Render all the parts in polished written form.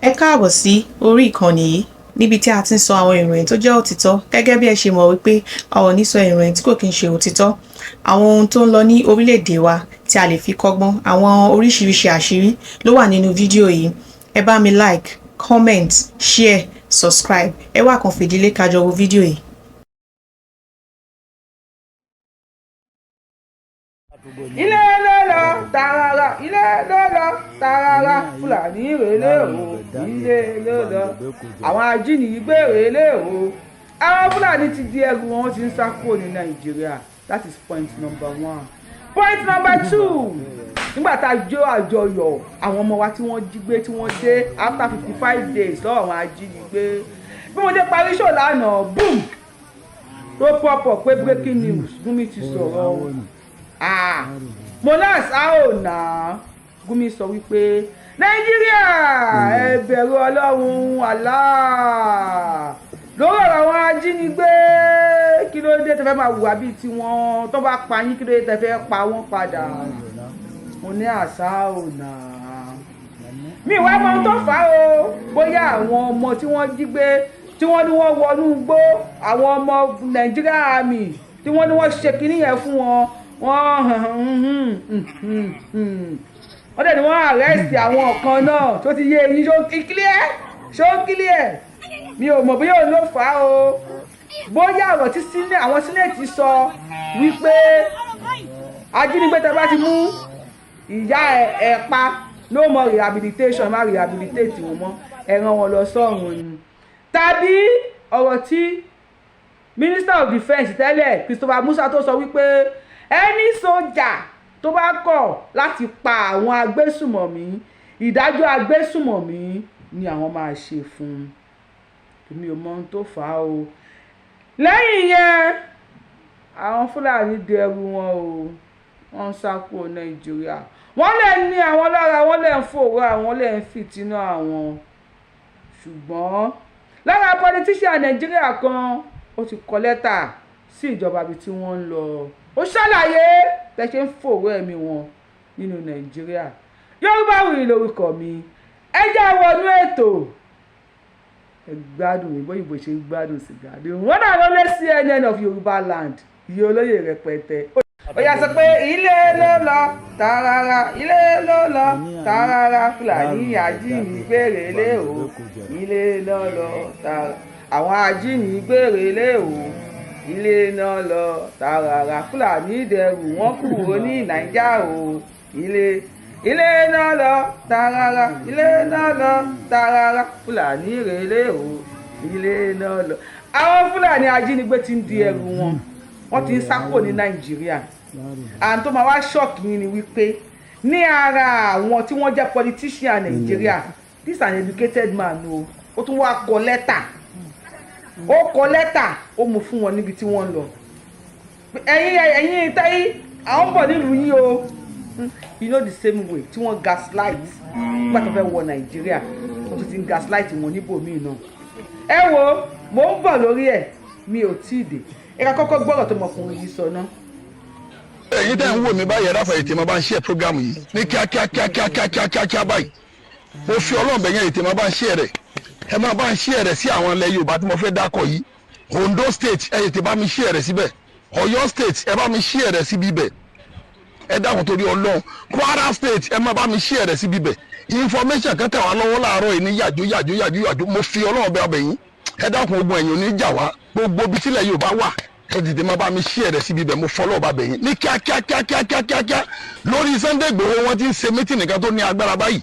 Ẹ káàbọ̀ sí orí ìkànnì yìí níbi tí a ti ń sọ àwọn ìròyìn tó jẹ́ òtítọ́ gẹ́gẹ́ bí ẹ ṣe mọ̀ wípé a ò ní sọ ìròyìn tí kò kí ń ṣe òtítọ́. Àwọn ohun tó ń lọ ní orílẹ̀-èdè wa tí a lè fi kọ́gbọ́n, àwọn oríṣiríṣi àṣírí ló wà nínú fídíò yìí. Ẹ bá mi like, comment, share, subscribe. Ẹ wá kàn fìdílé ká jọ wo fídíò yìí. Ilé lọ́lọ́ tààrà, ilé lọ́lọ́ tààrà, Fúlàní rèlé o, ilé lọ́lọ́, àwọn ajínigbé rèlé o, àwọn Fúlàní ti di ẹrù wọn ti ń sá kúrò ní Nàìjíríà. That is point number 1. Point number 2, nígbà tá a jó àjọyọ̀ àwọn ọmọ wa tí wọ́n jí gbé tí wọ́n dé after 55 days lọ́wọ́ àwọn ajínigbé. Bí wọ́n dé parí show lánàá, boom, tó pọ̀pọ̀ pé breaking news, Gumi ti sọ̀rọ̀. Monas aona Gumi sọ wípé Nàìjíríà ẹ bẹ̀rù Ọlọ́run Allah lórí ọ̀rọ̀ àwọn ajínigbé. Kí ló dé tẹ́ fẹ́ máa hùwà bíi tiwọn? Tó bá pa yín kí ló dé tẹ́ fẹ́ pa wọ́n padà? Mo ní àṣà ọ̀nà mi ìwà ọmọ tó fà á o, bóyá àwọn ọmọ tí wọ́n jí gbé tí wọ́n ní wọ́n wọnú igbó, àwọn ọmọ Nàìjíríà àmì tí wọ́n ní wọ́n ṣe kinní yẹn fún wọn. Wọ́n dẹ̀ ni wọ́n àrẹ́sì àwọn kan náà tó ti yé eyín ṣó kílíẹ̀. Mi ò mọ̀ bí yóò ló fà á o, bóyá ọ̀rọ̀ tí àwọn sínéètì sọ wípé ajínigbé tẹ́ bá ti mú ìyá ẹ̀ pa no more rehabilitation, má rehabilitate wọn mọ́, ẹ rán wọn lọ sọ́run ni. Tàbí ọ̀rọ̀ tí Minister of Defence tẹ́lẹ̀ Christopher Musa tó sọ wípé ẹni sójà tó bá kọ̀ láti pa àwọn agbésùmọ̀mí, ìdájọ́ agbésùmọ̀mí ni àwọn máa ṣe fún un. Mi ò mọ ohun tó fà á o. Lẹ́yìn yẹn àwọn Fúlàní dẹrù wọn o, wọ́n ń sá kúrò Nàìjíríà. Wọ́n lè ní àwọn lára, wọ́n lè ń fòwò àwọn, lè ń fìtínà àwọn. Ṣùgbọ́n lára politician Nàìjíríà kan ó ti kọ lẹ́tà sí ìjọba ibi tí wọ́n ń lọ. Ó ṣàlàyé tẹ́ ṣe ń fòwò ẹ̀mí wọn nínú Nàìjíríà. Yorùbáwùyí lórúkọ mi. Ẹ jẹ́ wọnú ètò. Ẹ gbádùn mi bóyá ìbò ṣe ń gbádùn sìgá. Wọ́n náà ló lé CNN of Yoruba land. Iye olóyè rẹpẹtẹ. Ó yá sọ pé ilé ló lọ tààrà, ilé ló lọ tààrà, Fúlàní ajínigbé rèlé o, ilé ló lọ tààrà, àwọn ajínigbé rèlé o, ilé náà lọ tààrà, Fúlàní dẹrù wọn kúrò ní Nàìjà o, ilé náà lọ tààrà, ilé náà lọ tààrà, Fúlàní rèlé o, ilé náà lọ. Àwọn Fúlàní ajínigbé ti ń di ẹrù wọn, wọ́n ti ń sá kúrò ní Nàìjíríà. And tó máa wá ṣọ́ọ̀kì yín ni wípé ní ara àwọn tí wọ́n jẹ́ politician Nàìjíríà, this is an educated man o, ó tún wá kọ lẹ́tà. Ó kọ lẹ́tà ó mú fún wọn níbi tí wọ́n lọ. Ẹ̀yin tẹ́yí àwọn bọ̀ nílùú yín o, you know the same way tí wọ́n gaslight nígbà tó fẹ́ wọ Nàìjíríà, wọ́n tún ti ń gaslight wọn níbòmíì náà. Ẹ wo mò ń bọ̀ lórí ẹ̀, mi ò tí ì dé. Ẹ ká kọ́kọ́ gbọ́rọ̀ tó mọkùnrin yìí sọ náà. Ẹ̀yin tẹ́ ń wò mí báyìí ẹ̀rọ ètè máa bá ń ṣe program yìí ní kíákíá báyìí. Mo fi Ọlọ́run bẹ̀ yẹn ètè máa bá ń ṣe rẹ̀. Ẹ máa bá ń ṣe rẹ̀ sí àwọn ilẹ̀ Yorùbá tí mo fẹ́ dákọ̀ yìí. Ondo state ẹ ètè bá mi ṣe rẹ̀ síbẹ̀. Ọ̀yọ́ state ẹ bá mi ṣe rẹ̀ síbi ibẹ̀. Ẹ dákun torí Ọlọ́run. Kwara state ẹ máa bá mi ṣe rẹ̀ síbi ibẹ̀. Information kan tẹ̀ wá lọ́wọ́ láàárọ̀ yìí ní yàjó. Mo fi Ọlọ́run bẹ̀ ọbẹ̀ yín. Ẹ dákun ogun ẹ̀yìn oníjà wá. Gbogbo ibi tílẹ̀ Yorùbá wà. Ẹ dìde máa bá mi ṣí ẹ̀rẹ̀ síbi ibẹ̀ mo fọlọ́ ọba bẹ̀yìn ní kíákíá lórí Sunday Igboho wọ́n ti ń ṣe mítì nìkan tó ní agbára báyìí.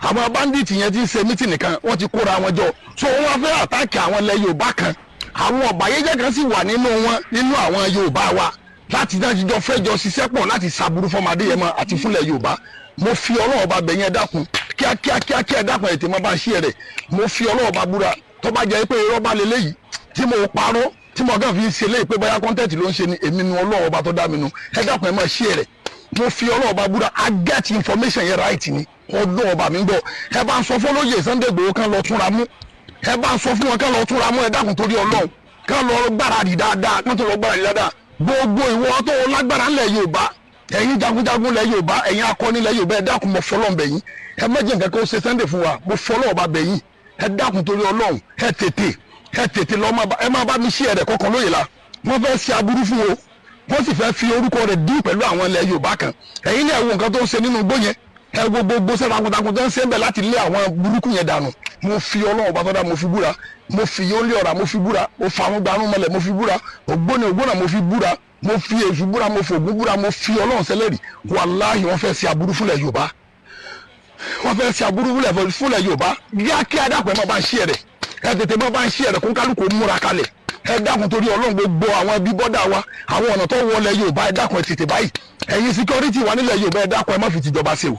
Àwọn bandit yẹn ti ń ṣe mítì nìkan wọ́n ti kóra wọn jọ, so wọ́n fẹ́ àtàkì àwọn ilẹ̀ Yorùbá kan. Àwọn ọ̀bàyéjẹ́ kan sì wà nínú àwọn Yorùbá wa láti náà jíjọ fẹ́jọ ṣiṣẹ́ pọ̀ láti ṣàbùrú fọmọdé yẹn mọ́ àti fúnlẹ̀ Yorùbá. Mo fi Ọlọ́run ọba bẹ̀yìn ẹ dákun kíákíá dákun ètè máa bá ṣí ẹ̀rẹ̀. Mo fi Ọlọ́run ọba búra tó bá jẹ́ pé irọ́ bá lélẹ́yìí tí mo parọ́ tí mo kàn fi ń ṣe léyìí pé bóyá kọ́ńtẹ́ẹ̀tì ló ń ṣe ni èmi nu Ọlọ́run ọba tó dá mi nu. Ẹ dákun ẹ máa ṣí ẹ̀rẹ̀. Mo fi Ọlọ́run ọba búra I get information yẹn right ni Ọlọ́run ọba mi ń gbọ́. Ẹ bá ń sọ fún olóyè Sunday Igboho kan lọ túnra mú. Ẹ bá ń sọ fún wọn kan lọ túnra mú ẹ dákun torí Ọlọ́run kan lọ gbáradì dáadáa kan tó lọ gbáradì dáadáa. Gbogbo ìwọ tó lágbára ńlẹ̀ Yorùbá ẹ̀yin jagunjagun lẹ Yorùbá ẹ̀yin akọni lẹ Yorùbá ẹ dákun mo fọlọ́n bẹ̀ yín ẹ má jẹ́ nǹkan kan ó ṣe Sunday fún wa mo fọlọ́ ọba bẹ̀ yín ẹ dákun torí Ọlọ́run ẹ tètè lọ ẹ má bá mi ṣí ẹ̀rẹ̀ kọ̀ọ̀kan lóye la wọ́n fẹ́ ṣe aburú fún o wọ́n sì fẹ́ fi orúkọ rẹ̀ dín pẹ̀lú àwọn ilẹ̀ Yorùbá kan ẹ̀yin ní ẹ wo nǹkan tó ń ṣe nínú igbó yẹn ẹ gbogbo sẹ́ takuntakun tó ń ṣe ń bẹ̀ láti lé àwọn burúkú yẹn dànù mo fi Ọlọ́run ọba tó dá mo fi búra mo fi yóò lé ọ̀rá mo fi búra mo fa àwọn gbanú mọ́lẹ̀ mo fi búra ògbónà mo fi búra mo fi èṣù búra mo fògùn búra mo fi Ọlọ́run sẹlẹ̀rì wàláhì wọ́n fẹ́ ṣe aburú fúnlẹ̀ Yorùbá wọ́n fẹ́ ṣe aburú fúnlẹ̀ Yorùbá kíákíá dàpọ̀ ẹ má bá ń ṣí ẹ̀rẹ̀ ẹ tètè má bá ń ṣí ẹ̀rẹ̀ kó kálukú múra kalẹ̀ ẹ dákun torí Ọlọ́run gbogbo àwọn ẹbí bọ́dà wa àwọn ọ̀nà tó wọlé Yorùbá ẹ dákun ẹ tètè báyìí ẹ̀yin security wà nílẹ̀ Yorùbá ẹ dákun ẹ má fi tìjọba ṣe o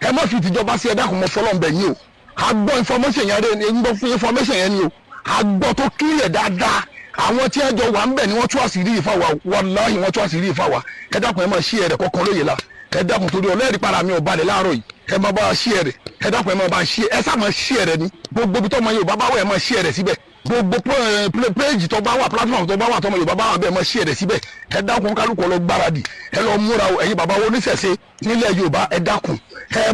ẹ má fi tìjọba ṣe ẹ dákun mo fọlọ́n bẹ̀ yín o a gbọ́ information yẹn rẹ ń gbọ́ fún information yẹn ni o a gbọ́ tó kílẹ̀ dáadáa àwọn tí ẹ jọ wà ń bẹ̀ ni wọ́n tú àṣírí ìfà wa wàláhì wọ́n tú àṣírí ìfà wa ẹ dákun ẹ má ṣí ẹ̀rẹ̀ kọ̀ọ̀kan lóye la ẹ dákun torí ọlẹ́rìí para mi ò balẹ̀ láàárọ̀ yìí ẹ má bá wa ṣí ẹ̀rẹ̀ ẹ dákun ẹ má bá ṣí ẹ sá má ṣí ẹ̀rẹ̀ ni gbogbo ibi tó ọmọ Yorùbá bá wà ẹ má ṣí ẹ̀rẹ̀ síbẹ̀ gbogbo péjì tó bá wà platform tó bá wà tọmọ Yorùbá bá wà bẹ́ẹ̀ má ṣí ẹ̀rẹ̀ síbẹ̀ ẹ dákun kálukú lọ gbáradì ẹ lọ múra o ẹ̀yin bàbá wo oníṣẹ̀ṣe nílẹ̀ Yorùbá ẹ dákun ẹ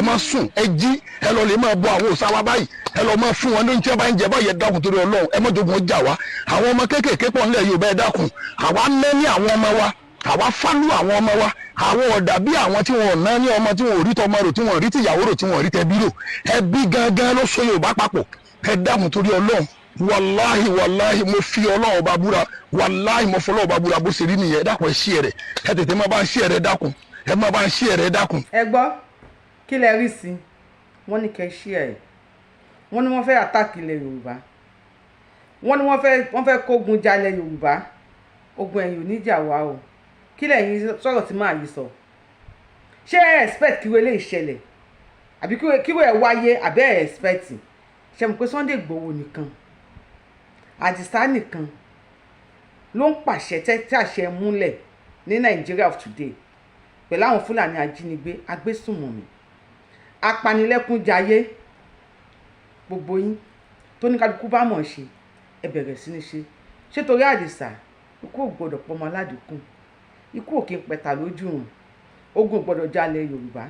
má sùn ẹ jí ẹ lọ lè máa bọ àwọn òòṣà wa báyìí ẹ lọ máa fún wọn ní oúnjẹ bá ń jẹ báyìí ẹ dákun torí Ọlọ́run ẹ má jogun ọjà wa àwọn ọmọ kéékèèké pọ̀ nílẹ̀ Yorùbá ẹ dákun àwa mẹ́ni àwọn ọmọ wa àwa fálú àwọn ọmọ wa àwọn ọ̀dà bí àwọn tí wọn ò ná ní ọmọ tí wọn ò rí tọmọ rò tí wọn ò rí tìyàwó rò tí wọn ò rí tẹbí rò ẹbí gangan ló so Yorùbá papọ̀ ẹ dákun torí Ọlọ́run wàláhì mo fi Ọlọ́run ọba búra wàláhì mo fọlọ́ ọba búra bó ṣe rí nìyẹn ẹ dákun ẹ ṣí ẹ̀rẹ̀ ẹ tètè má bá ń ṣí ẹ̀rẹ̀ dákun ẹ má bá ń ṣí ẹ̀rẹ̀ dákun. ẹ gbọ́ kí lẹ rí sí wọ́n ní kẹ́ ṣí ẹ̀ wọ́n ní wọ́n fẹ́ àtàkì ilẹ̀ Yorùbá wọ́n ní wọ́n fẹ́ kógun jalẹ̀ Yorùbá ogun ẹ̀yìn oníjà wa o kí lẹ̀yin sọ̀rọ̀ tí máa yìí sọ ṣé ẹ expect kí wọ́n lè ṣẹlẹ̀ àbí kí wọ́n ẹ wáyé àbẹ́ ẹ expect ṣe mọ̀ pé Sunday Igboho nìkan Àdìsá nìkan ló ń pàṣẹ tí àṣẹ múlẹ̀ ní Nigeria of today pẹ̀lú àwọn Fúlàní ajínigbé agbésùnmọ̀mí apanilẹ́kúnjayé gbogbo yín tó ní kálukú bá mọ̀ ṣe ẹ bẹ̀rẹ̀ sí ní ṣe ṣé torí Àdìsá ikú ò gbọdọ̀ pọ̀ ọmọ aládùúkùn ikú ò kí ń pẹ̀ta lójú rùn ogun ò gbọdọ̀ jalè Yorùbá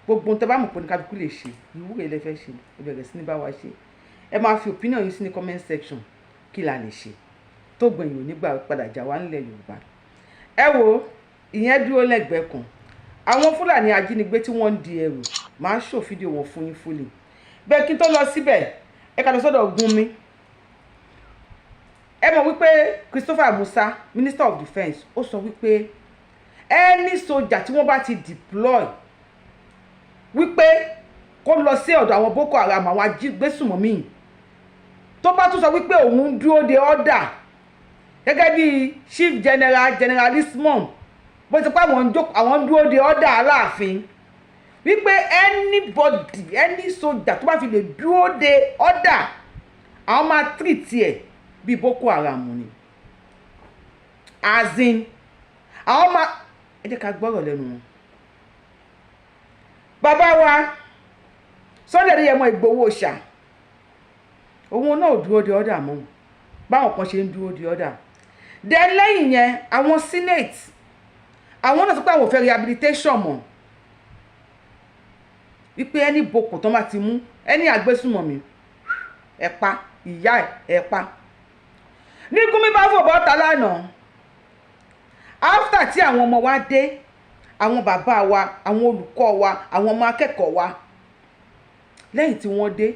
gbogbo tẹ bá mọ̀ pé ní kálukú lè ṣe ìwúre lẹ fẹ́ ṣe ẹ bẹ̀rẹ̀ sí ní bá wa ṣe ẹ máa fi opinion yín sí ní comment section kí la lè ṣe tó gbẹ̀yìn ò nígbà padà jà wá nílẹ̀ Yorùbá ẹ wo ìyẹn dúró lẹ́gbẹ̀ẹ́ kan àwọn Fúlàní ajínigbé tí wọ́n ń di ẹrù máa ń ṣò fídíò wọn fún yín fúlì bẹ́ẹ̀ kí n tó lọ síbẹ̀ ẹ ká lọ sọ́dọ̀ Gúnmi ẹ mọ̀ wípé Christopher Musa Minister of Defence ó sọ wípé ẹni sójà tí wọ́n bá ti deploy wípé kó lọ sí ọ̀dọ̀ àwọn Boko Haram àwọn ajígbésùmọ̀mí tó bá tún sọ wípé òun ń dúró de order gẹ́gẹ́ bí Chief Generalismum bó ti pa àwọn ń dúró de order Aláàfin wípé anybody any soldier tó bá fi lè dúró de order àwọn máa treat ẹ̀ bí Boko Haram ni as in àwọn máa ẹ jẹ́ ká gbọ́rọ̀ lẹ́nu wọn. Bàbá wa Sunday Igboho ṣá òun náà dúró de order mọ́ báwọn kan ṣe ń dúró de order then lẹ́yìn yẹn àwọn senate àwọn náà sọ pé àwọn ò fẹ́ rehabilitation mọ́ wípé ẹni boko tó máa ti mú ẹni àgbésùmọ̀mí ẹ pa ìyá ẹ pa ní Gúnmi bá fò bọ́ta lánàá after tí àwọn ọmọ wa dé àwọn bàbá wa àwọn olùkọ́ wa àwọn ọmọ akẹ́kọ̀ọ́ wa lẹ́yìn tí wọ́n dé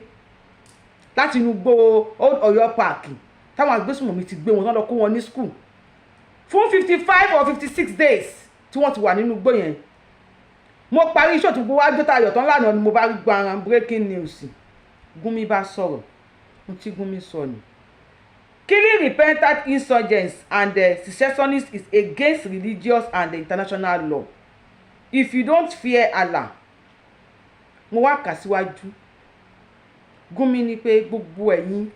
láti inú gbó Ọ̀yọ́ park táwọn agbésùmọ̀mí ti gbé wọn tán lọ kó wọn ní school fún 55 or 56 days tí wọ́n ti wà nínú gbó yẹn mo parí iṣẹ́ òtún gbówó ájọ́ta ayọ̀ tán lánàá ni mo bá gba ara breaking news Gúnmi bá sọ̀rọ̀ ohun tí Gúnmi sọ ni killing repentant insurgents and secessionists is against religious and international law if you don't fear Allah mo wá kà síwájú Gúnmi ní pé gbogbo ẹ̀yin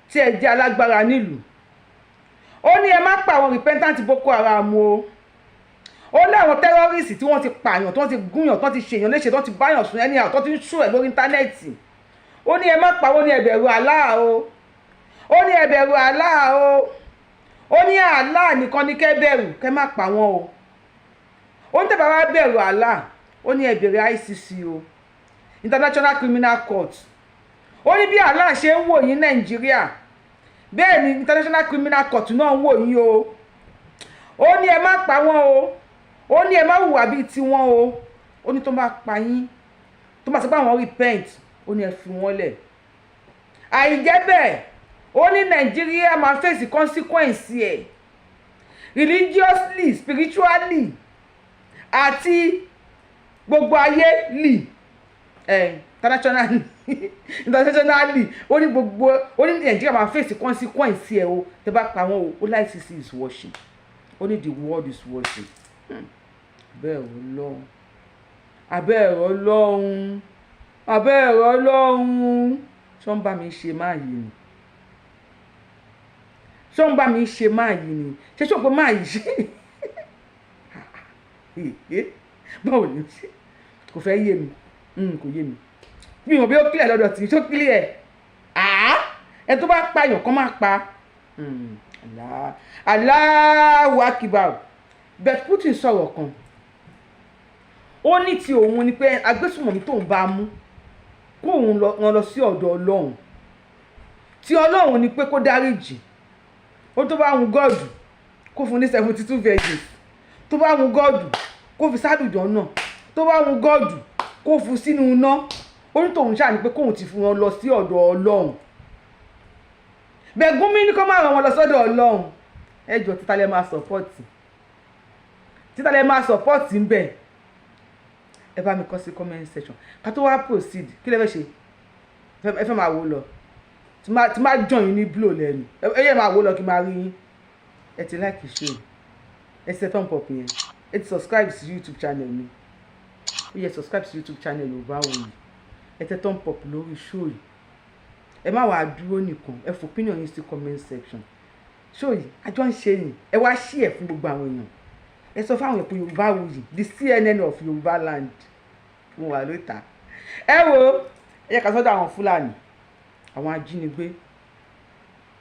tí ẹ jẹ́ alágbára nílùú ó ní ẹ má pa àwọn repentant Boko Haram o ó láwọn tẹ́rọ́rìsì tí wọ́n ti pààyàn tí wọ́n ti gúnyàn tí wọ́n ti ṣèyàn léṣe tí wọ́n ti báyàn sùn ẹni àwọn tí wọ́n ti ń ṣú ẹ̀ lórí íńtánẹ́ẹ̀tì ó ní ẹ má pa ó ní ẹ bẹ̀rù Allah o ó ní ẹ bẹ̀rù Allah o ó ní Allah nìkan ní kẹ́ bẹ̀rù kẹ́ má pa wọ́n o ó ní tẹ́ bá wá bẹ̀rù Allah ó ní ẹ bẹ̀rẹ̀ ICC o International Criminal Court ó ní bí Allah ṣe ń wò yín Nàìjíríà bẹ́ẹ̀ ni International Criminal Court náà ń wò yín o ó ní ẹ má pa wọ́n o ó ní ẹ má hùwà bíi tiwọn o ó ní tó bá pa yín tó bá sọ pé àwọn repent ó ní ẹ fi wọ́n lẹ̀ àìjẹ́ bẹ́ẹ̀ ó ní Nàìjíríà máa face consequence ẹ̀ religiously spiritually àti gbogbo ayé lì internationally ó ní gbogbo ó ní Nàìjíríà máa face consequence ẹ̀ o tẹ́ bá pa wọ́n o ó ní ICC is watching ó ní the world is watching abẹ́ẹ̀rọ Ọlọ́run abẹ́ẹ̀rọ Ọlọ́run abẹ́ẹ̀rọ Ọlọ́run ṣọ́ ń bá mi ṣe máa yìí ni ṣọ́ ń bá mi ṣe máa yìí ni ṣé ṣọ́ pé máa yìí ṣe báwo ni ṣe kò fẹ́ yé mi kò yé mi bí mo bí ó clear lọ́dọ̀ tí ṣó clear ẹ tó bá pààyàn kan máa pa Allahu Akbar bẹ́ẹ̀ Putin sọ̀rọ̀ kan ó ní ti òun ni pé agbésùmọ̀mí tóun bá mú kóun lọ sí ọ̀dọ̀ Ọlọ́run tí Ọlọ́run ni pé kó dáríjì ó tó bá hun gọ́ọ̀dù kó fún ní 72 virgins tó bá hun gọ́ọ̀dù kó fi sádùjọ́ náà tó bá hun gọ́ọ̀dù kó fún sínú iná ó ní tòun ṣáà ni pé kóun ti fún wọn lọ sí ọ̀dọ̀ Ọlọ́run bẹ́ẹ̀ Gúnmi ní kó má ràn wọn lọ sọ́dọ̀ Ọlọ́run ẹjọ́ títàlẹ́ máa sọ̀pọ̀tì ń bẹ̀ ẹ bá mi kọ sí comment section ká tó wá proceed kí lẹ fẹ́ ṣe ẹ fẹ́ máa wò lọ tí máa join yín ní blow lẹ́nu ẹ yẹ máa wò lọ kí n máa rí yín ẹ ti like show ẹ ti thumb up yẹn ẹ ti subscribe sí YouTube channel mi ó yẹ subscribe sí YouTube channel Yorùbá Ohun ẹ tẹ thumb up lórí show yìí ẹ má wàá dúró nìkan ẹ fò opinion yín sí comment section show yìí àjọ ń ṣe yìí ẹ wá share fún gbogbo àwọn èèyàn ẹ sọ fáwọn èèyàn pé Yorùbá Ohun the CNN of Yorùbá land mo wà lóta ẹ wo ẹ yẹ ká sọ́dọ̀ àwọn Fúlàní àwọn ajínigbé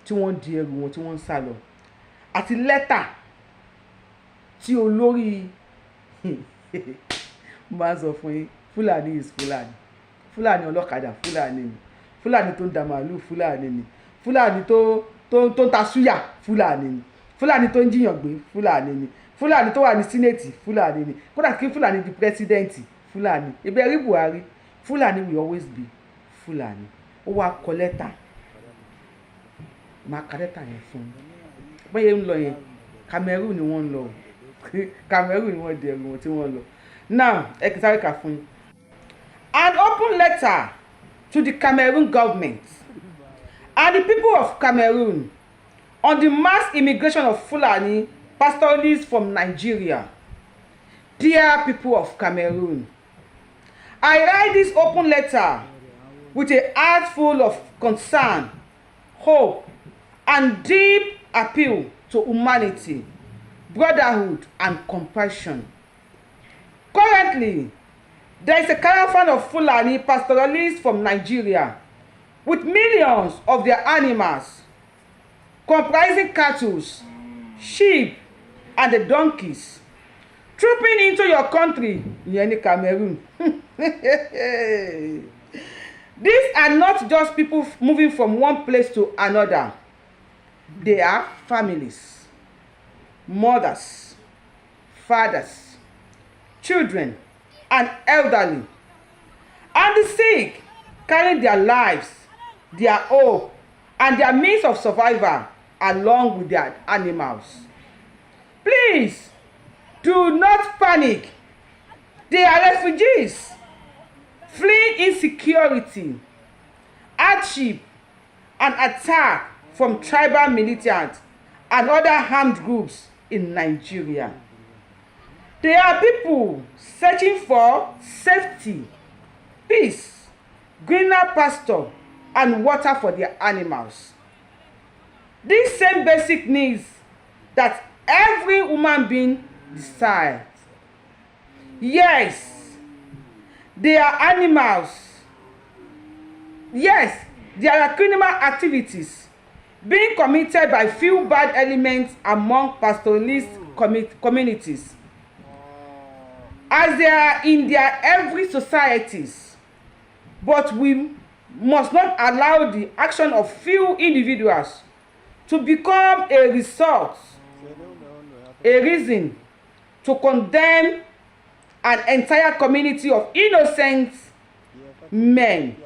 tí wọ́n di ẹrù wọn tí wọ́n ń sá lọ àti lẹ́tà tí olórí mo máa ń sọ fún yín Fúlàní is Fúlàní Fúlàní ọlọ́kadà Fúlàní ni Fúlàní tó ń da màálù Fúlàní ni Fúlàní tó ń ta súyà Fúlàní ni Fúlàní tó ń jiyàn gbé Fúlàní ni Fúlàní tó wà ní sínéètì Fúlàní ni kódà kí Fúlàní di pírẹsidẹ́ǹtì Fúlàní ìbẹ̀ rí Buhari Fúlàní will always be Fúlàní ó wá kọ lẹ́tà máa ka lẹ́tà yẹn fún un bóyá ń lọ yẹn Cameroon ni wọ́n ń lọ Cameroon ni wọ́n di ẹrù wọn tí wọ́n lọ now ẹ kì í sáré kà fún yín. An open letter to the Cameroon government and the people of Cameroon on the mass immigration of Fulani pastoralists from Nigeria. Dear people of Cameroon, I write this open letter with a heart full of concern, hope, and deep appeal to humanity, brotherhood, and compassion. Currently, there is a caravan of Fulani pastoralists from Nigeria with millions of their animals, comprising cattle, sheep, and the donkeys, trooping into your country, yani Cameroon. These are not just people moving from one place to another. They are families, mothers, fathers, children, and elderly, and the sick, carrying their lives, their hope, and their means of survival along with their animals. Please, do not panic. They are refugees, fleeing insecurity, hardship, and attack from tribal militants and other armed groups in Nigeria. They are people searching for safety, peace, greener pasture, and water for their animals. These same basic needs that every human being desires. Yes, they are animals. Yes, there are criminal activities being committed by few bad elements among pastoralist communities, as they are in their every societies. But we must not allow the action of few individuals to become a result, a reason to condemn an entire community of innocent men,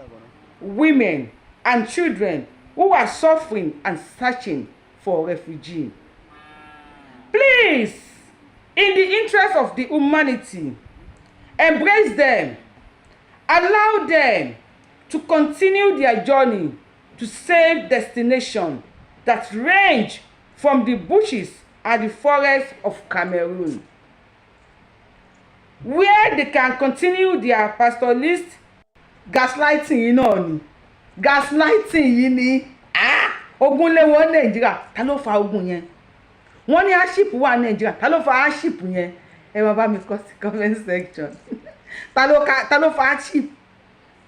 women, and children who are suffering and searching for refuge. Please, in the interest of the humanity, embrace them, allow them to continue their journey to safe destination that range from the bushes and the forests of Cameroon, where they can continue their pastoralist gaslighting yìí náà ni gaslighting yìí ni ogun lé wọn Nàìjíríà, ta ló fa ogun yẹn? Wọ́n ní hardship wà Nàìjíríà, ta ló fa hardship yẹn? Ẹ máa bá mi kọ sí comment section. Ta ló fa hardship?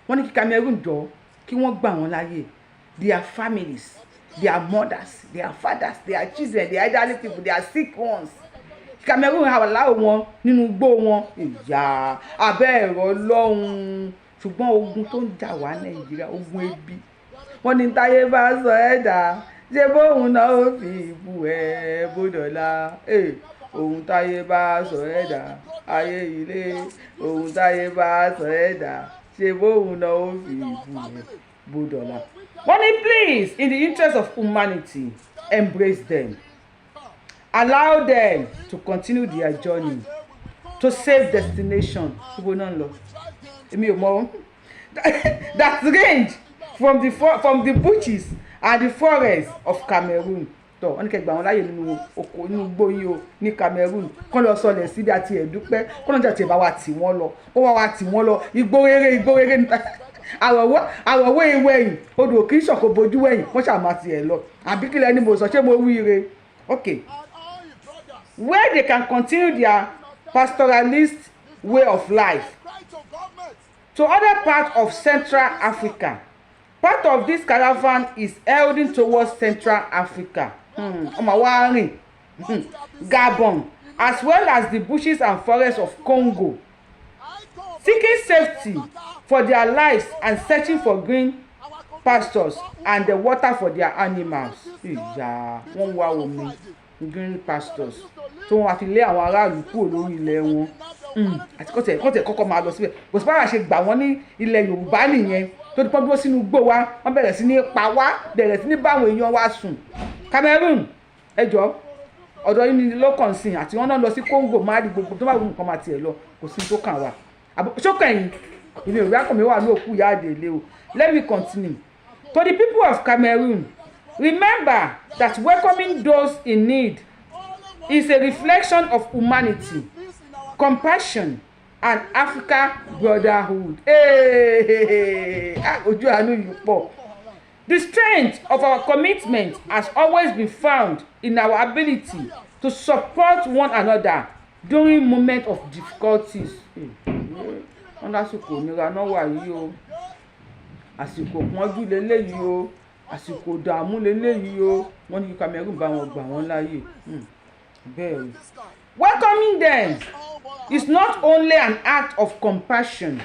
Wọ́n ní kí Cameroon jọ kí wọ́n gbà wọ́n láyè, their families, their mothers, their fathers, their children, their elderly people, their sick ones. Cameroon allow wọn nínú igbó wọn ìyá abẹ́ ẹ̀rọ lọ́hùn. Ṣùgbọ́n ogun tó ń jà wá Nàìjíríà, ogun ebi. Wọ́n ní táyé bá sọ ẹ̀dá ṣe bóun náà ó fi ìbú ẹ̀ bódọ̀lá. Ohun táyé bá sọ ẹ̀dá ayé ilé. Ohun táyé bá sọ ẹ̀dá ṣe bóun náà ó fi ìbú ẹ̀ bódọ̀lá. Wọ́n ní please, in the interest of humanity, embrace them. Allow them to continue their journey to safe destination. That range from the bushes and the forests of Cameroon. Tó wọ́n ní kẹ́ gbà wọ́n láyè nínú oko inú igbó yìí o ní Cameroon. Kán lọ sọlẹ̀ síbi àti ẹ̀dúpẹ́. Kán lọ́jà tí ẹ bá wa tì wọ́n lọ. Ó wá tì wọ́n lọ. Igbó rere níta. Àwọ̀wọ́ ewé ẹ̀yìn. Odò kì í ṣọ̀kò bojú ẹ̀yìn. Wọ́n ṣàmà tiẹ̀ lọ. Àbí kílẹ̀ ni mo sọ ṣé mo wí ire? Okay. Where they can continue their pastoralist way of life to other parts of Central Africa. Part of this caravan is heading towards Central Africa, Gabon, as well as the bushes and forests of Congo, seeking safety for their lives and searching for green pastures and the water for their animals. Green pastures tó wọn àfi lé àwọn aráàlú kúrò lórí ilẹ̀ wọn àti kọ́tẹ̀ kọ́kọ́ máa lọ síbẹ̀ bó sípàrà ṣe gbà wọ́n ní ilẹ̀ Yorùbá nìyẹn tó ti pọ́n dúró sínú igbó wa wọ́n bẹ̀rẹ̀ sí ní pa wá bẹ̀rẹ̀ sí ní bá àwọn èèyàn wa sùn. Cameroon ẹjọ́ ọ̀dọ̀ yìí ni lọ́kàn sìn àti wọ́n náà lọ sí Congo Mali gbogbo tó bá wù nǹkan máa tiẹ̀ lọ kò sí tó kàn wá ṣókàyìn ìlú ìwé àkànmí wà ní òkú ìyá àdèlé o. Let me continue. To the people of Cameroon, remember that welcoming those in need is a reflection of humanity, compassion, and African brotherhood. The strength of our commitment has always been found in our ability to support one another during moments of difficulties. Lásìkò nira náà wà yìí o, àsìkò pọ́njú lélẹ́yìí o, àsìkò dààmú lélẹ́yìí o, wọ́n ní Cameroon bá wọn gbà wọ́n láyè. Welcoming them is not only an act of compassion,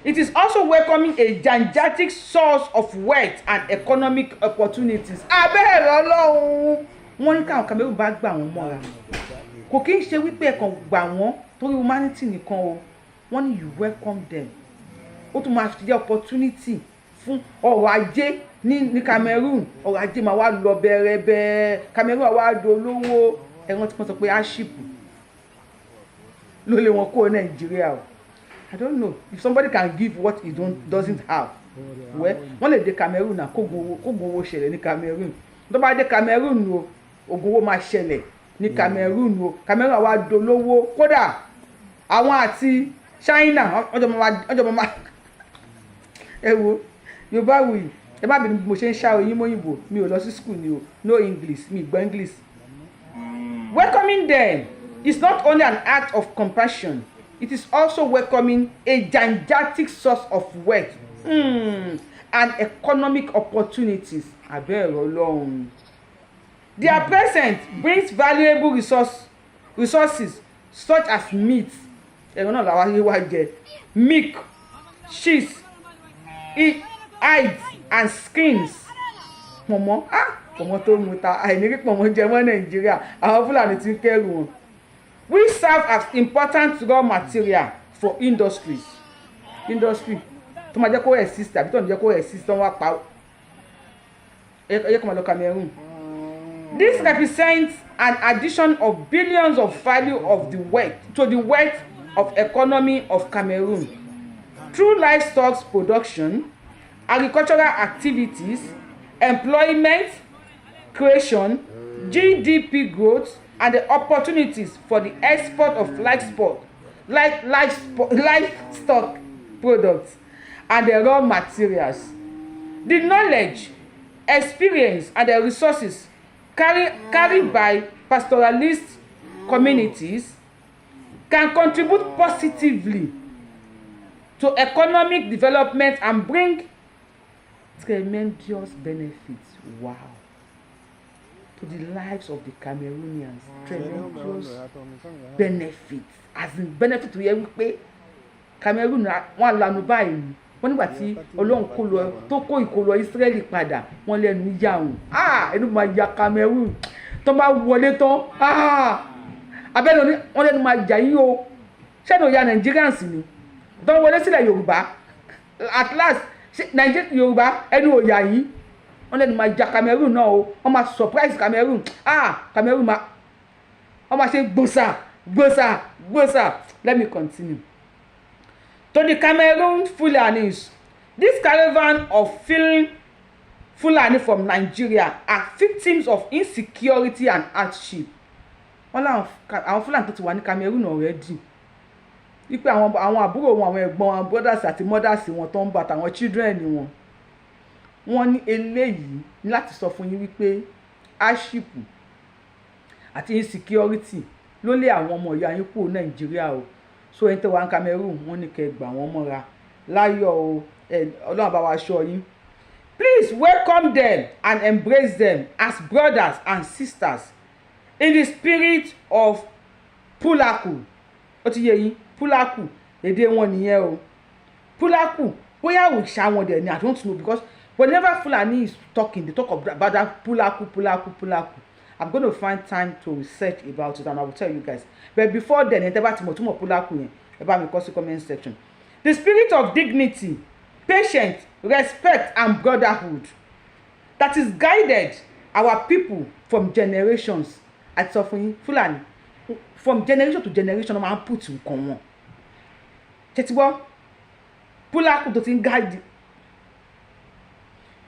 it is also welcoming a gigantic source of wealth and economic opportunities. Abẹ́rẹ́ Ọlọ́run wọ́n ní káwọn Cameroon bá gbà wọ́n mọ́ra kò kí ń ṣe wípé ẹ̀kan gbà wọ́n torí humanity nìkan o, wọ́n ní you welcome them. Ó tún máa fi jẹ́ opportunity fún ọrọ̀ ajé ní Cameroon. Ọrọ̀ ajé máa wá lọ bẹ̀rẹ̀bẹ̀, Cameroon wá dolówó. Ẹ̀wọ̀n tí wọ́n sọ pé hardship ló lé wọn kó Nàìjíríà o. I don't know if somebody can give what he doesn't have. Well, wọ́n lè dé Cameroon náà kógun owó ṣẹlẹ̀ ní Cameroon. Tó bá dé Cameroon o, ogun owó máa ṣẹlẹ̀ ní Cameroon o. Cameroon wá dolówó kódà àwọn àti China ọjọ́ máa ẹ wo Yorùbá wuyì ẹ má bínú mo ṣe ń ṣá oyin mọ́yìnbó mi ò lọ sí school ni o, no English mi gbọ́ English. Welcoming them is not only an act of compassion, it is also welcoming a gigantic source of wealth and economic opportunities. Abẹ́rẹ́ Ọlọ́run. Their presence brings valuable resources such as meat, ẹ̀rọ náà làwọn ayé wa jẹ, milk, cheese, hides and skins. Pọ̀mọ́ tó mú ta àìnírí pọ̀mọ́ jẹ mọ́ Nàìjíríà, àwọn Fúlàní ti ń kẹ́rù wọn. We serve as important raw material for industry tó máa jẹ́ kó exist àbí tó ń jẹ́ kó exist tó ń wá pa ẹ̀yẹ́ kó máa lọ Cameroon. This represents an addition of billions of value of the wealth of economy of Cameroon through livestock production, agricultural activities, employment creation, GDP growth, and the opportunities for the export of livestock products and the raw materials. The knowledge, experience, and the resources carried by pastoralist communities can contribute positively to economic development and bring tremendous benefits. Wow. To the lives of the Cameroonians. Tremendous benefits. As in benefit to every pay. Cameroon wọn lanu báyìí wọ́n nígbà tí Ọlọ́run tó kó ìkólọ Ísírẹ́lì padà wọ́n lẹ́nu yà wọ́n ẹnu máa ya Cameroon tó bá wọlé tán abẹ́lẹ̀ wọ́n lẹ́nu máa jà yí o ṣẹ́nu ya Nigerians ni tó wọlé sílẹ̀ Yorùbá at last Yorùbá ẹnu òyà yìí wọ́n lẹ́nu máa ja Cameroon náà o wọ́n máa surprise Cameroon Cameroon wọ́n máa ṣe gbòsà. Let me continue. To the Cameroon Fulanis, this caravan of Fulani from Nigeria are victims of insecurity and hardship. Wọ́n láwọn Fulani tó ti wà ní Cameroon already. Wípé àwọn àbúrò wọn, àwọn ẹ̀gbọ́n wọn, brothers àti mothers wọn tó ń bá àtàwọn children wọn. Wọ́n ní eléyìí ní láti sọ fún yín wípé hardship àti insecurity ló lé àwọn ọmọ ìyá yín kúrò Nàìjíríà o. So ẹni tó wà ní Cameroon wọ́n ní kẹ́ gbà wọ́n mọ́ra láyọ̀ o Ọlọ́run bá wa ṣọ́ yín. Please welcome them and embrace them as brothers and sisters in the spirit of Pulaku. Ó ti yé yín Pulaku èdè wọn nìyẹn o. Pulaku bóyá òòṣà wọn dẹ̀ ni I don't know because whenever Fulani is talking they talk about that Pulaku. I'm going to find time to research about it and I will tell you guys. But before then, ẹ bá ti mọ̀ túmọ̀ Pulaku yẹn, ẹ bá mi kọ sí comment section. The spirit of dignity, patience, respect and brotherhood that is guided our people from generations. Àti sọ fún yín Fulani from generation to generation wọ́n máa ń put nǹkan wọn. Ṣé ti gbọ́? Pulaku tó ti ń guide.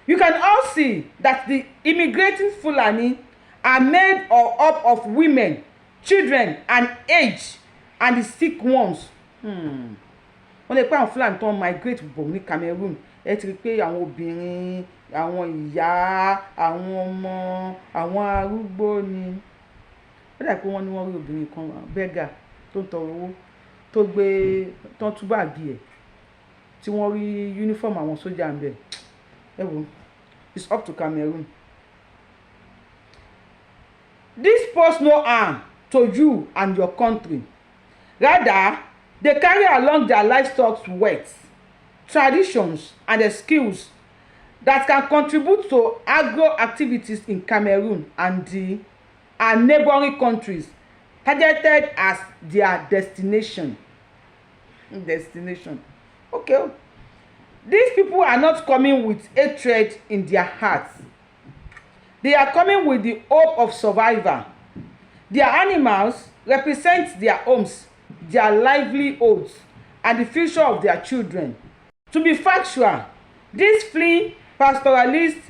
You can all see that the immigrating Fulani are made up of women, children and aged and the sick ones. Wọ́n lè pé àwọn Fulani tó ń migrate bọ̀ ní Cameroon ẹ ti rí pé àwọn obìnrin, àwọn ìyá, àwọn ọmọ, àwọn arúgbó ni. Ó dà pé wọ́n ní wọ́n rí obìnrin kan bẹ́gà tó ń tọrọ owó tó gbé tó ń tú báàgì ẹ̀ tí wọ́n rí uniform àwọn sójà ń bẹ̀. Ẹ wò it's up to Cameroon. This pose no harm to you and your country. Rather, they carry along their livestock wealth, traditions, and the skills that can contribute to agro activities in Cameroon and neighboring countries targeted as their destination. Okay. These people are not coming with hatred in their hearts. They are coming with the hope of survival. Their animals represent their homes, their livelihoods, and the future of their children. To be factual, these fleeing pastoralists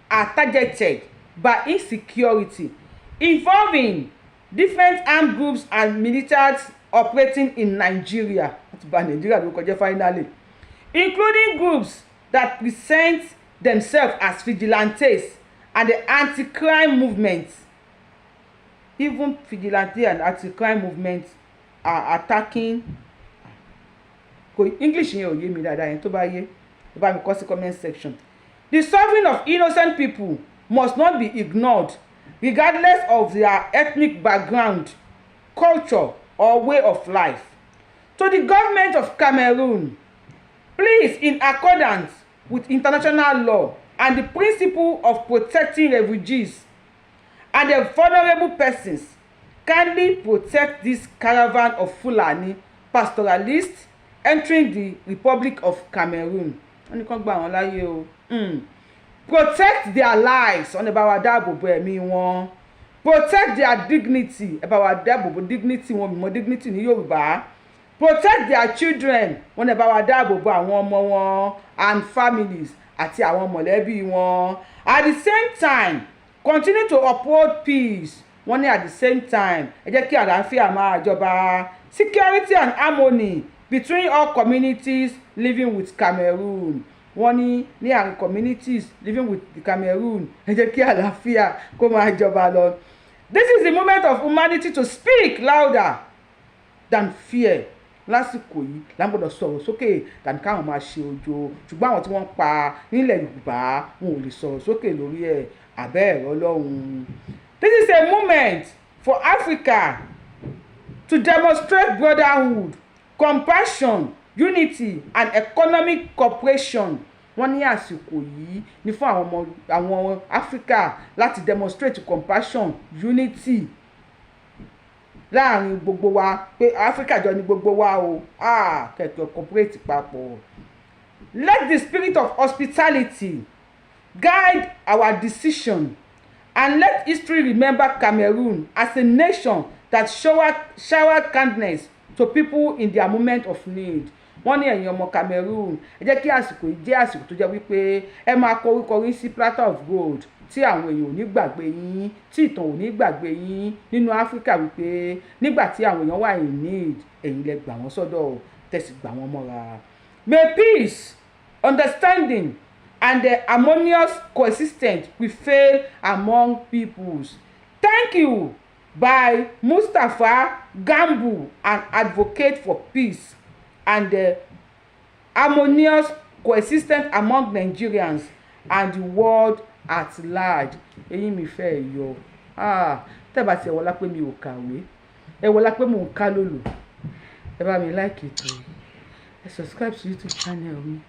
are targeted by insecurity involving different armed groups and militaries operating in Nigeria, finally, including groups that present themselves as vigilantes and the anti-crime movements. Even vigilante and anti-crime movements are attacking. English yẹn ò yé mi dáadáa yẹn tó bá yé ẹ bá mi kọ sí comment section. The suffering of innocent people must not be ignored regardless of their ethnic background, culture or way of life. To the government of Cameroon, please, in accordance with international law and the principle of protecting refugees and the vulnerable persons, kindly protect this caravan of Fulani pastoralists entering the Republic of Cameroon. Wọ́n ní kán gbà wọ́n láyé o. Protect their lives. Wọ́n ní bá wa dáàbò bo ẹ̀mí wọn. Protect their dignity. Ẹ bá wa dáàbò bo dignity wọn, mímọ̀ dignity ní Yorùbá. Protect their children. Wọ́n ní bá wa dáàbò bo àwọn ọmọ wọn and families àti àwọn mọ̀lẹ́bí wọn. At the same time, continue to uphold peace. Wọ́n ní at the same time, ẹ jẹ́ kí àlàáfíà máa jọba. Security and harmony between all communities living with Cameroon. Wọ́n ní àwọn communities living with the Cameroon, ẹ jẹ́ kí àlàáfíà kó máa jọba lọ. This is the moment of humanity to speak louder than fear. Lásìkò yìí la gbọ́dọ̀ sọ̀rọ̀ sókè tàbí káwọn máa ṣe ojo, ṣùgbọ́n àwọn tí wọ́n ń pa nílẹ̀ Yorùbá wọn ò lè sọ̀rọ̀ sókè lórí ẹ̀. Àbẹ́ ẹ̀rọ Ọlọ́run. This is a moment for Africa to demonstrate brotherhood, compassion, unity and economic cooperation. Wọ́n ní àsìkò yìí ní fún àwọn Africa láti demonstrate compassion, unity láàrin gbogbo wa, pé Africa jọ ní gbogbo wa o. Kẹ̀kẹ́ cooperate papọ̀. Let the spirit of hospitality guide our decision, and let history remember Cameroon as a nation that showered kindness to people in their moment of need. Wọ́n ní ẹ̀yin ọmọ Cameroon, ẹ jẹ́ kí àsìkò yìí jẹ́ àsìkò tó jẹ́ wípé ẹ máa kọríkọrí sí platter of gold tí àwọn èèyàn ò ní gbàgbé yín, tí ìtàn ò ní gbàgbé yín nínú Áfíríkà, wípé nígbà tí àwọn èèyàn wà in need, ẹ̀yin lẹ gbà wọ́n sọ́dọ̀, tẹ̀sí gbà wọ́n mọ́ra. May peace, understanding and the harmonious coexistence prevail among peoples. Thank you by Mustapha Gambu, an advocate for peace and the harmonious coexistence among Nigerians and the world at large. Eyín mi fẹ́ yọ. Tẹ́bà tí ẹ wọlá pé mi ò kàwé, ẹ wọlá pé mò ń ká lòlò, ẹ bá mi like ètò yìí, ẹ subscribe sí YouTube channel mi,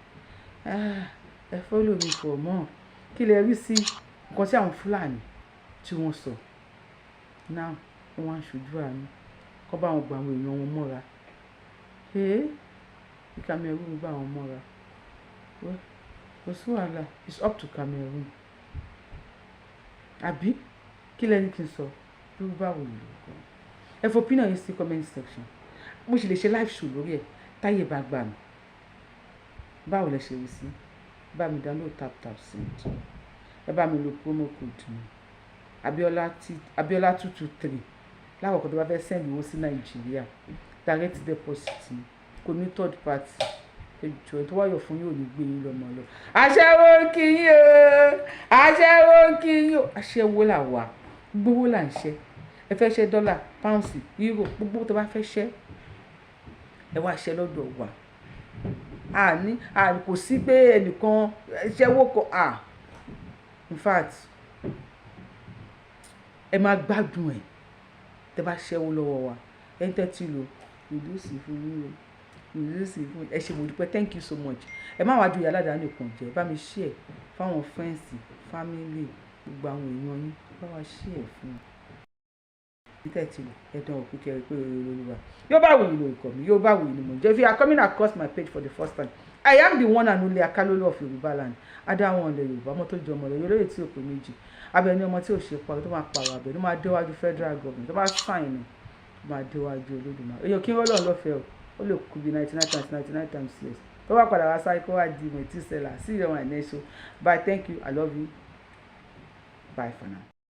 ẹ follow me for more. Kí lẹ rí sí nǹkan tí àwọn Fúlàní tí wọ́n sọ náà, wọ́n á ṣojú àánú kọ́ bá wọn gba àwọn èèyàn wọn mọ́ra. Kí Cameroon gba àwọn mọ́ra. Kò sí wàhálà, it's up to Cameroon. Àbí kí lẹ́ni kí n sọ Yorùbá wò ni lóko. Ẹ fọ opinion yìí sí comment section. Mo sì lè ṣe live show lórí ẹ̀ táyé bá gbà mí. Báwo lẹ ṣe rí sí? Bá mi download tap send. Ẹ bá mi lo promo code mi Abiola 223 láwọ̀kọ̀ tó bá fẹ́ send owó sí Nàìjíríà, direct deposit ni, kò ní third party. Ẹjọ́ tó wáyọ̀ fún yóò ní gbé yín lọ́mọ lọ. Aṣẹ́wó kí yín o, aṣẹ́wó kí yín o. Aṣẹ́wó là wà, gbówó là ń ṣe. Ẹ fẹ́ ṣe dọ́là, pounds, euro, gbogbo tó bá fẹ́ ṣe, ẹ wá ṣe lọ́dọ̀ wa. Kò sí pé ẹnìkan ṣẹ́wó kan. In fact, ẹ máa gbádùn ẹ̀ tẹ́ bá ṣẹ́wó lọ́wọ́ wa. Ẹ ń tẹ́tí lò ìlú sí fún yín o, ìlú sí fún ẹ ṣe mo dúpẹ́, thank you so much. Ẹ má wá ju ìyá aládàá nìkan jẹ, bá mi share fáwọn friends, family, gbogbo àwọn èèyàn yín, bá wa share fún un. Tẹ́tí lò ẹ̀dán òkú kẹrin pé Yorùbá Yorùbá wòye ló ìkọ̀ mi, Yorùbá wòye ni mo jẹ́. If you are coming across my page for the first time, I am the one and only Akalolo of Yoruba land. Adáwọn ọ̀lẹ́ Yorùbá, ọmọ tó jọ ọmọ rẹ̀ olóyè tí ò pé méjì, abẹni ọmọ tí ò ṣe pa tó máa pààrọ̀ abẹ tó máa déwájú federal government tó máa sign tó máa déwájú Olódùmarè. Èèyàn kí wọ́n lọ́n lọ́fẹ̀ẹ́ ó lè kú bí 99 times yes tó bá padà wá sáré kó wá di mẹ̀tí sẹ́là. See you on my next show. Bye, thank you, I love you, bye for now.